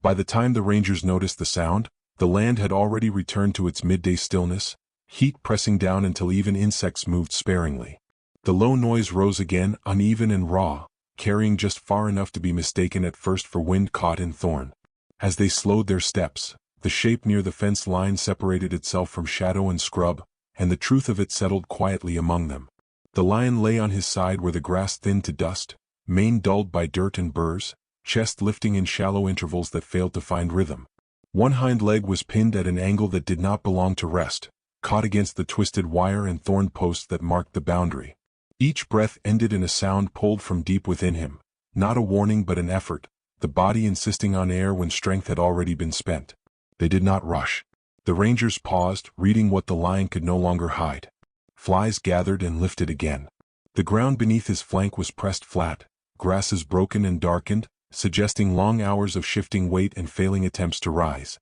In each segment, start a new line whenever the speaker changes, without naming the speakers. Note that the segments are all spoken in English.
By the time the rangers noticed the sound, the land had already returned to its midday stillness, heat pressing down until even insects moved sparingly. The low noise rose again, uneven and raw, carrying just far enough to be mistaken at first for wind caught in thorn. As they slowed their steps, the shape near the fence line separated itself from shadow and scrub, and the truth of it settled quietly among them. The lion lay on his side where the grass thinned to dust, mane dulled by dirt and burrs, chest lifting in shallow intervals that failed to find rhythm. One hind leg was pinned at an angle that did not belong to rest, caught against the twisted wire and thorn posts that marked the boundary. Each breath ended in a sound pulled from deep within him, not a warning but an effort, the body insisting on air when strength had already been spent. They did not rush. The rangers paused, reading what the lion could no longer hide. Flies gathered and lifted again. The ground beneath his flank was pressed flat, grasses broken and darkened, suggesting long hours of shifting weight and failing attempts to rise.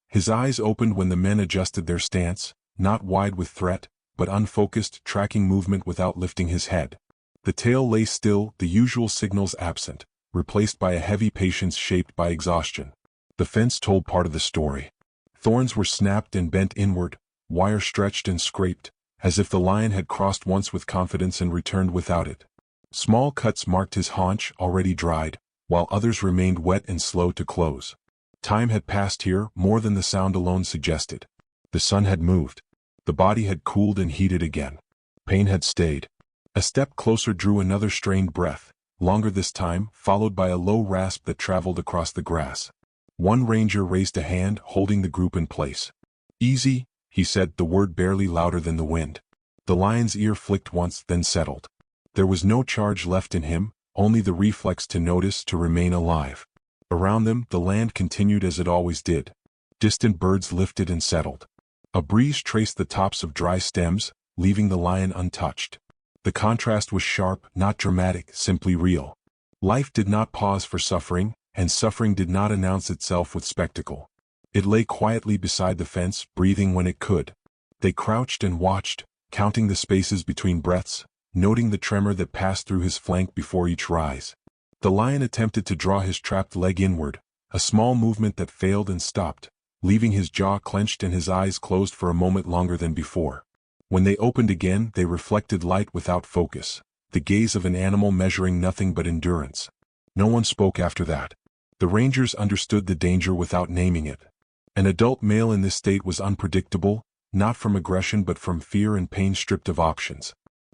His eyes opened when the men adjusted their stance, not wide with threat, but unfocused, tracking movement without lifting his head. The tail lay still, the usual signals absent, replaced by a heavy patience shaped by exhaustion. The fence told part of the story. Thorns were snapped and bent inward, wire stretched and scraped, as if the lion had crossed once with confidence and returned without it. Small cuts marked his haunch, already dried, while others remained wet and slow to close. Time had passed here, more than the sound alone suggested. The sun had moved. The body had cooled and heated again. Pain had stayed. A step closer drew another strained breath, longer this time, followed by a low rasp that traveled across the grass. One ranger raised a hand, holding the group in place. "Easy," he said, the word barely louder than the wind. The lion's ear flicked once, then settled. There was no charge left in him, only the reflex to notice, to remain alive. Around them, the land continued as it always did. Distant birds lifted and settled. A breeze traced the tops of dry stems, leaving the lion untouched. The contrast was sharp, not dramatic, simply real. Life did not pause for suffering, and suffering did not announce itself with spectacle. It lay quietly beside the fence, breathing when it could. They crouched and watched, counting the spaces between breaths, noting the tremor that passed through his flank before each rise. The lion attempted to draw his trapped leg inward, a small movement that failed and stopped, leaving his jaw clenched and his eyes closed for a moment longer than before. When they opened again, they reflected light without focus, the gaze of an animal measuring nothing but endurance. No one spoke after that. The rangers understood the danger without naming it. An adult male in this state was unpredictable, not from aggression but from fear and pain stripped of options.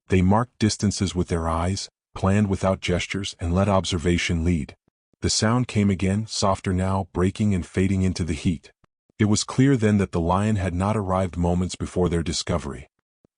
They marked distances with their eyes, planned without gestures, and let observation lead. The sound came again, softer now, breaking and fading into the heat. It was clear then that the lion had not arrived moments before their discovery.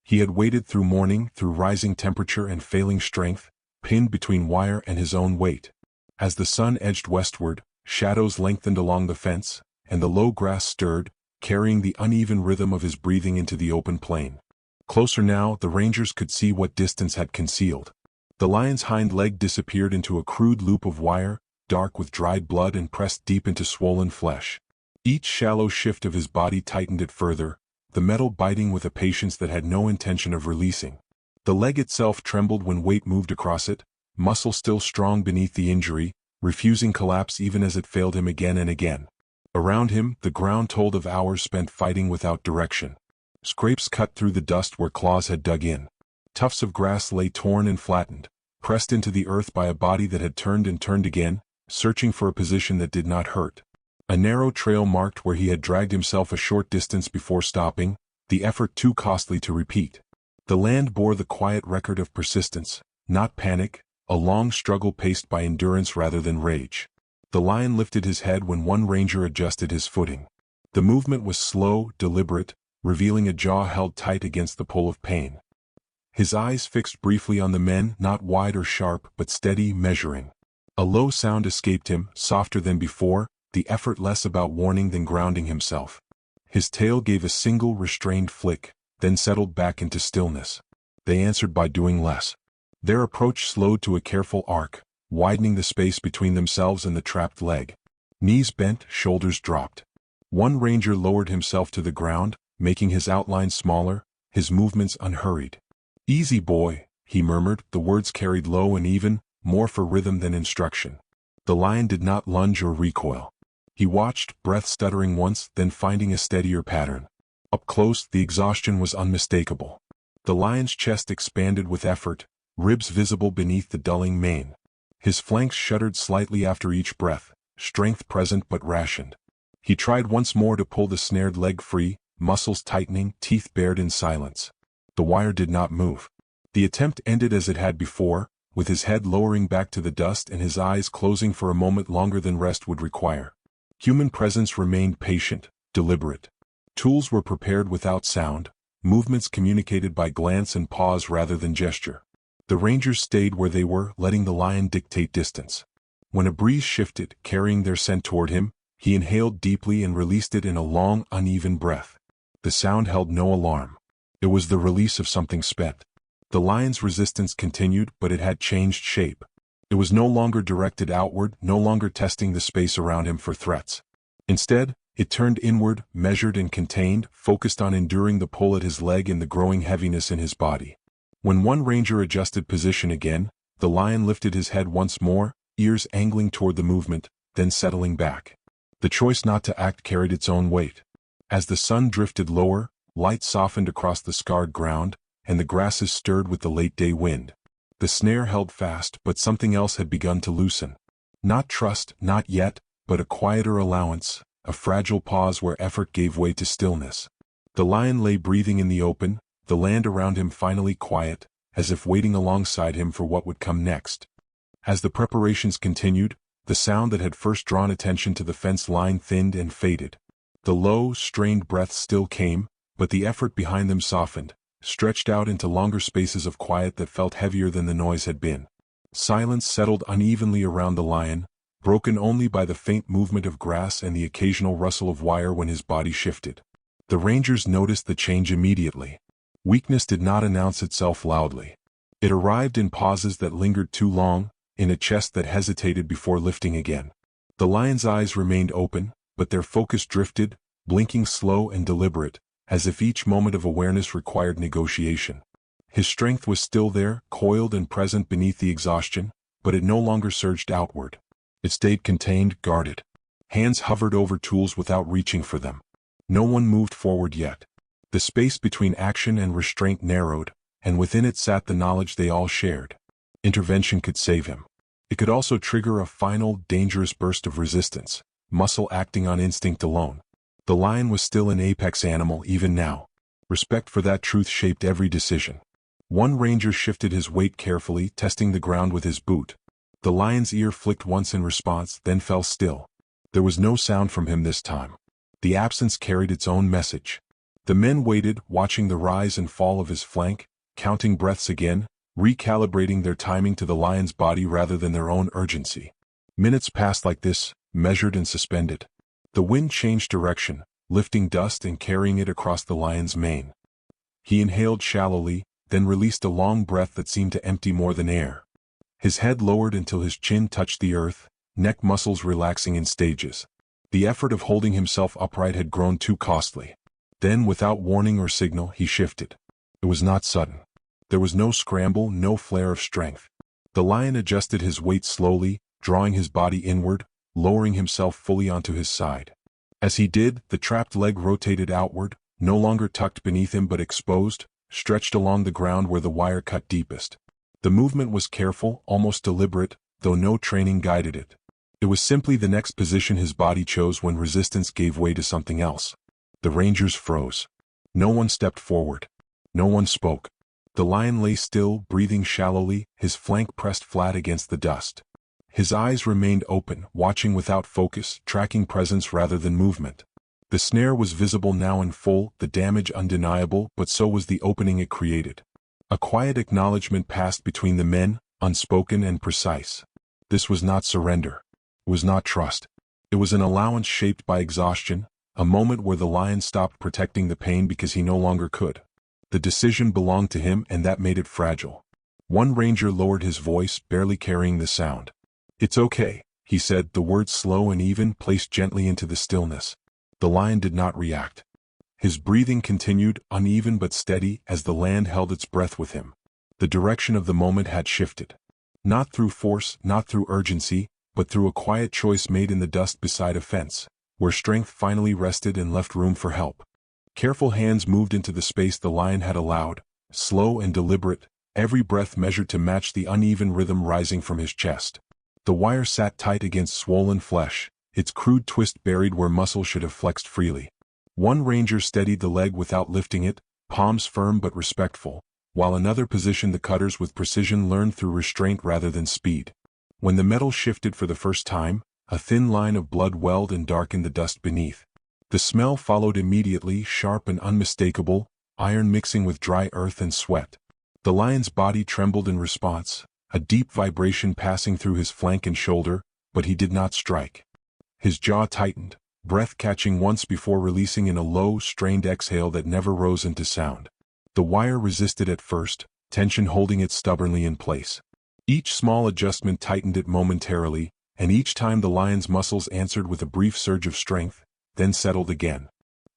He had waited through morning, through rising temperature and failing strength, pinned between wire and his own weight. As the sun edged westward, shadows lengthened along the fence, and the low grass stirred, carrying the uneven rhythm of his breathing into the open plain. Closer now, the rangers could see what distance had concealed. The lion's hind leg disappeared into a crude loop of wire, dark with dried blood and pressed deep into swollen flesh. Each shallow shift of his body tightened it further, the metal biting with a patience that had no intention of releasing. The leg itself trembled when weight moved across it, muscle still strong beneath the injury, refusing collapse even as it failed him again and again. Around him, the ground told of hours spent fighting without direction. Scrapes cut through the dust where claws had dug in. Tufts of grass lay torn and flattened, pressed into the earth by a body that had turned and turned again, searching for a position that did not hurt. A narrow trail marked where he had dragged himself a short distance before stopping, the effort too costly to repeat. The land bore the quiet record of persistence, not panic, a long struggle paced by endurance rather than rage. The lion lifted his head when one ranger adjusted his footing. The movement was slow, deliberate, revealing a jaw held tight against the pull of pain. His eyes fixed briefly on the men, not wide or sharp, but steady, measuring. A low sound escaped him, softer than before, the effort less about warning than grounding himself. His tail gave a single restrained flick, then settled back into stillness. They answered by doing less. Their approach slowed to a careful arc, widening the space between themselves and the trapped leg. Knees bent, shoulders dropped. One ranger lowered himself to the ground, making his outline smaller, his movements unhurried. "Easy, boy," he murmured, the words carried low and even, more for rhythm than instruction. The lion did not lunge or recoil. He watched, breath stuttering once, then finding a steadier pattern. Up close, the exhaustion was unmistakable. The lion's chest expanded with effort, ribs visible beneath the dulling mane. His flanks shuddered slightly after each breath, strength present but rationed. He tried once more to pull the snared leg free, muscles tightening, teeth bared in silence. The wire did not move. The attempt ended as it had before, with his head lowering back to the dust and his eyes closing for a moment longer than rest would require. Human presence remained patient, deliberate. Tools were prepared without sound, movements communicated by glance and pause rather than gesture. The rangers stayed where they were, letting the lion dictate distance. When a breeze shifted, carrying their scent toward him, he inhaled deeply and released it in a long, uneven breath. The sound held no alarm. It was the release of something spent. The lion's resistance continued, but it had changed shape. It was no longer directed outward, no longer testing the space around him for threats. Instead, it turned inward, measured and contained, focused on enduring the pull at his leg and the growing heaviness in his body. When one ranger adjusted position again, the lion lifted his head once more, ears angling toward the movement, then settling back. The choice not to act carried its own weight. As the sun drifted lower, light softened across the scarred ground, and the grasses stirred with the late-day wind. The snare held fast, but something else had begun to loosen. Not trust, not yet, but a quieter allowance, a fragile pause where effort gave way to stillness. The lion lay breathing in the open, the land around him finally quiet, as if waiting alongside him for what would come next. As the preparations continued, the sound that had first drawn attention to the fence line thinned and faded. The low, strained breaths still came, but the effort behind them softened, stretched out into longer spaces of quiet that felt heavier than the noise had been. Silence settled unevenly around the lion, broken only by the faint movement of grass and the occasional rustle of wire when his body shifted. The rangers noticed the change immediately. Weakness did not announce itself loudly. It arrived in pauses that lingered too long, in a chest that hesitated before lifting again. The lion's eyes remained open, but their focus drifted, blinking slow and deliberate, as if each moment of awareness required negotiation. His strength was still there, coiled and present beneath the exhaustion, but it no longer surged outward. It stayed contained, guarded. Hands hovered over tools without reaching for them. No one moved forward yet. The space between action and restraint narrowed, and within it sat the knowledge they all shared. Intervention could save him. It could also trigger a final, dangerous burst of resistance, muscle acting on instinct alone. The lion was still an apex animal even now. Respect for that truth shaped every decision. One ranger shifted his weight carefully, testing the ground with his boot. The lion's ear flicked once in response, then fell still. There was no sound from him this time. The absence carried its own message. The men waited, watching the rise and fall of his flank, counting breaths again, recalibrating their timing to the lion's body rather than their own urgency. Minutes passed like this, measured and suspended. The wind changed direction, lifting dust and carrying it across the lion's mane. He inhaled shallowly, then released a long breath that seemed to empty more than air. His head lowered until his chin touched the earth, neck muscles relaxing in stages. The effort of holding himself upright had grown too costly. Then, without warning or signal, he shifted. It was not sudden. There was no scramble, no flare of strength. The lion adjusted his weight slowly, drawing his body inward, lowering himself fully onto his side. As he did, the trapped leg rotated outward, no longer tucked beneath him but exposed, stretched along the ground where the wire cut deepest. The movement was careful, almost deliberate, though no training guided it. It was simply the next position his body chose when resistance gave way to something else. The rangers froze. No one stepped forward. No one spoke. The lion lay still, breathing shallowly, his flank pressed flat against the dust. His eyes remained open, watching without focus, tracking presence rather than movement. The snare was visible now in full, the damage undeniable, but so was the opening it created. A quiet acknowledgement passed between the men, unspoken and precise. This was not surrender. It was not trust. It was an allowance shaped by exhaustion, a moment where the lion stopped protecting the pain because he no longer could. The decision belonged to him, and that made it fragile. One ranger lowered his voice, barely carrying the sound. "It's okay," he said, the words slow and even, placed gently into the stillness. The lion did not react. His breathing continued, uneven but steady, as the land held its breath with him. The direction of the moment had shifted. Not through force, not through urgency, but through a quiet choice made in the dust beside a fence, where strength finally rested and left room for help. Careful hands moved into the space the lion had allowed, slow and deliberate, every breath measured to match the uneven rhythm rising from his chest. The wire sat tight against swollen flesh, its crude twist buried where muscle should have flexed freely. One ranger steadied the leg without lifting it, palms firm but respectful, while another positioned the cutters with precision learned through restraint rather than speed. When the metal shifted for the first time, a thin line of blood welled and darkened the dust beneath. The smell followed immediately, sharp and unmistakable, iron mixing with dry earth and sweat. The lion's body trembled in response, a deep vibration passing through his flank and shoulder, but he did not strike. His jaw tightened, breath catching once before releasing in a low, strained exhale that never rose into sound. The wire resisted at first, tension holding it stubbornly in place. Each small adjustment tightened it momentarily, and each time the lion's muscles answered with a brief surge of strength, then settled again.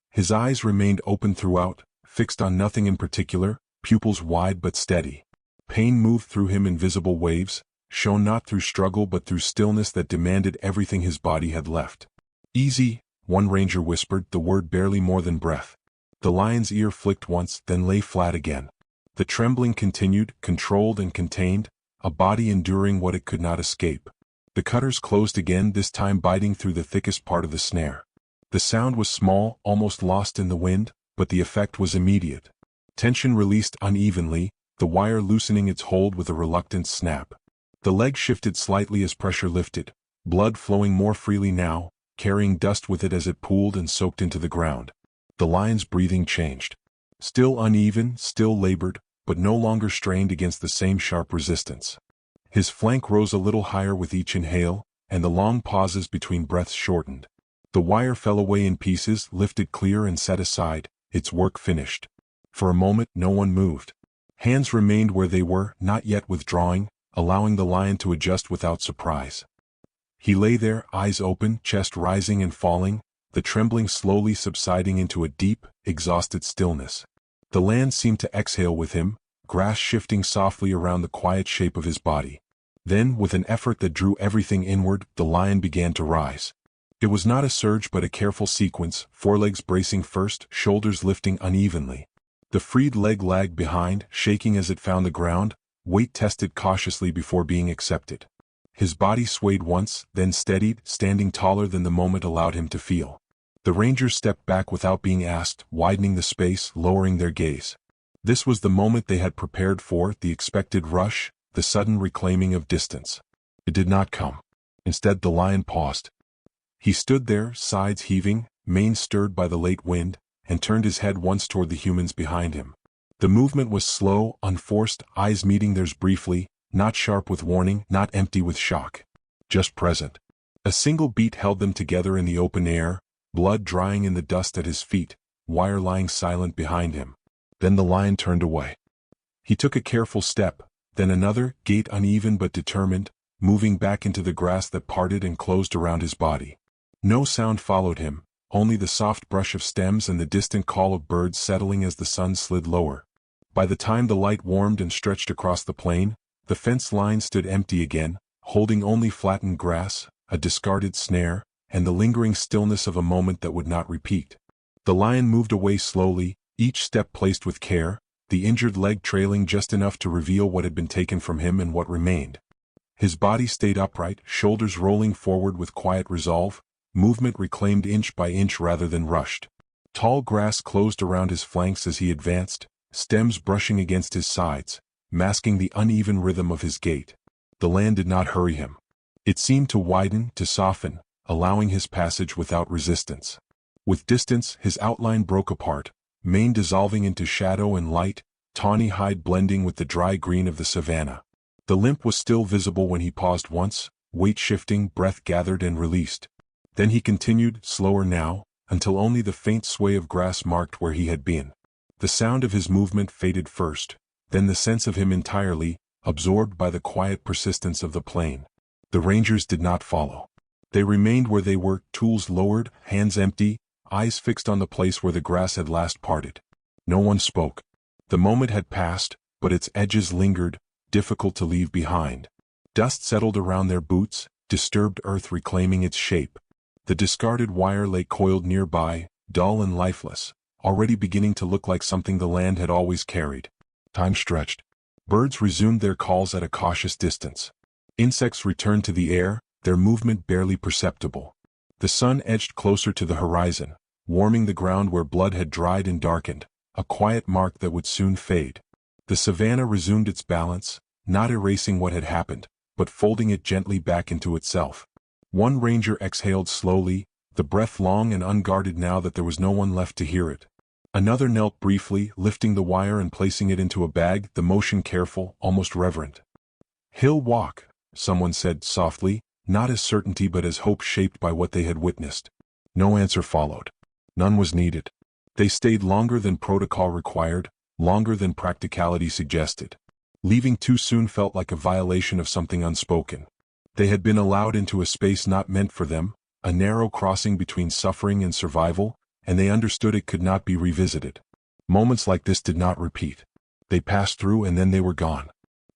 His eyes remained open throughout, fixed on nothing in particular, pupils wide but steady. Pain moved through him in visible waves, shown not through struggle but through stillness that demanded everything his body had left. "Easy," one ranger whispered, the word barely more than breath. The lion's ear flicked once, then lay flat again. The trembling continued, controlled and contained, a body enduring what it could not escape. The cutters closed again, this time biting through the thickest part of the snare. The sound was small, almost lost in the wind, but the effect was immediate. Tension released unevenly, the wire loosening its hold with a reluctant snap. The leg shifted slightly as pressure lifted, blood flowing more freely now, carrying dust with it as it pooled and soaked into the ground. The lion's breathing changed. Still uneven, still labored, but no longer strained against the same sharp resistance. His flank rose a little higher with each inhale, and the long pauses between breaths shortened. The wire fell away in pieces, lifted clear and set aside, its work finished. For a moment no one moved. Hands remained where they were, not yet withdrawing, allowing the lion to adjust without surprise. He lay there, eyes open, chest rising and falling, the trembling slowly subsiding into a deep, exhausted stillness. The land seemed to exhale with him, grass shifting softly around the quiet shape of his body. Then, with an effort that drew everything inward, the lion began to rise. It was not a surge but a careful sequence, forelegs bracing first, shoulders lifting unevenly. The freed leg lagged behind, shaking as it found the ground, weight tested cautiously before being accepted. His body swayed once, then steadied, standing taller than the moment allowed him to feel. The rangers stepped back without being asked, widening the space, lowering their gaze. This was the moment they had prepared for, the expected rush, the sudden reclaiming of distance. It did not come. Instead, the lion paused. He stood there, sides heaving, mane stirred by the late wind, and turned his head once toward the humans behind him. The movement was slow, unforced, eyes meeting theirs briefly, not sharp with warning, not empty with shock. Just present. A single beat held them together in the open air, blood drying in the dust at his feet, wire lying silent behind him. Then the lion turned away. He took a careful step, then another, gait uneven but determined, moving back into the grass that parted and closed around his body. No sound followed him, only the soft brush of stems and the distant call of birds settling as the sun slid lower. By the time the light warmed and stretched across the plain, the fence line stood empty again, holding only flattened grass, a discarded snare, and the lingering stillness of a moment that would not repeat. The lion moved away slowly, each step placed with care, the injured leg trailing just enough to reveal what had been taken from him and what remained. His body stayed upright, shoulders rolling forward with quiet resolve, movement reclaimed inch by inch rather than rushed. Tall grass closed around his flanks as he advanced, stems brushing against his sides, masking the uneven rhythm of his gait. The land did not hurry him. It seemed to widen, to soften, allowing his passage without resistance. With distance, his outline broke apart, mane dissolving into shadow and light, tawny hide blending with the dry green of the savanna. The limp was still visible when he paused once, weight shifting, breath gathered and released. Then he continued, slower now, until only the faint sway of grass marked where he had been. The sound of his movement faded first, then the sense of him entirely, absorbed by the quiet persistence of the plain. The rangers did not follow. They remained where they were, tools lowered, hands empty, eyes fixed on the place where the grass had last parted. No one spoke. The moment had passed, but its edges lingered, difficult to leave behind. Dust settled around their boots, disturbed earth reclaiming its shape. The discarded wire lay coiled nearby, dull and lifeless, already beginning to look like something the land had always carried. Time stretched. Birds resumed their calls at a cautious distance. Insects returned to the air, their movement barely perceptible. The sun edged closer to the horizon, warming the ground where blood had dried and darkened, a quiet mark that would soon fade. The savanna resumed its balance, not erasing what had happened, but folding it gently back into itself. One ranger exhaled slowly, the breath long and unguarded now that there was no one left to hear it. Another knelt briefly, lifting the wire and placing it into a bag, the motion careful, almost reverent. "He'll walk," someone said softly, not as certainty but as hope shaped by what they had witnessed. No answer followed. None was needed. They stayed longer than protocol required, longer than practicality suggested. Leaving too soon felt like a violation of something unspoken. They had been allowed into a space not meant for them, a narrow crossing between suffering and survival, and they understood it could not be revisited. Moments like this did not repeat. They passed through and then they were gone.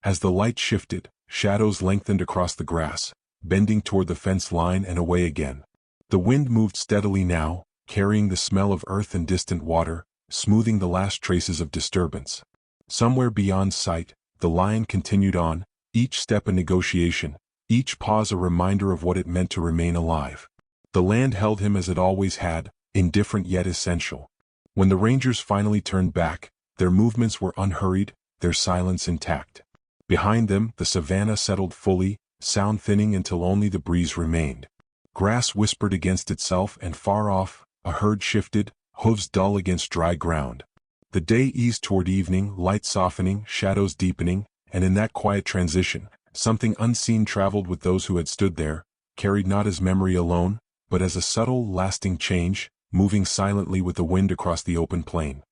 As the light shifted, shadows lengthened across the grass, bending toward the fence line and away again. The wind moved steadily now, carrying the smell of earth and distant water, smoothing the last traces of disturbance. Somewhere beyond sight, the lion continued on, each step a negotiation, each pause a reminder of what it meant to remain alive. The land held him as it always had, indifferent yet essential. When the rangers finally turned back, their movements were unhurried, their silence intact. Behind them, the savanna settled fully, sound thinning until only the breeze remained. Grass whispered against itself and far off, a herd shifted, hooves dull against dry ground. The day eased toward evening, light softening, shadows deepening, and in that quiet transition, something unseen traveled with those who had stood there, carried not as memory alone, but as a subtle, lasting change, moving silently with the wind across the open plain.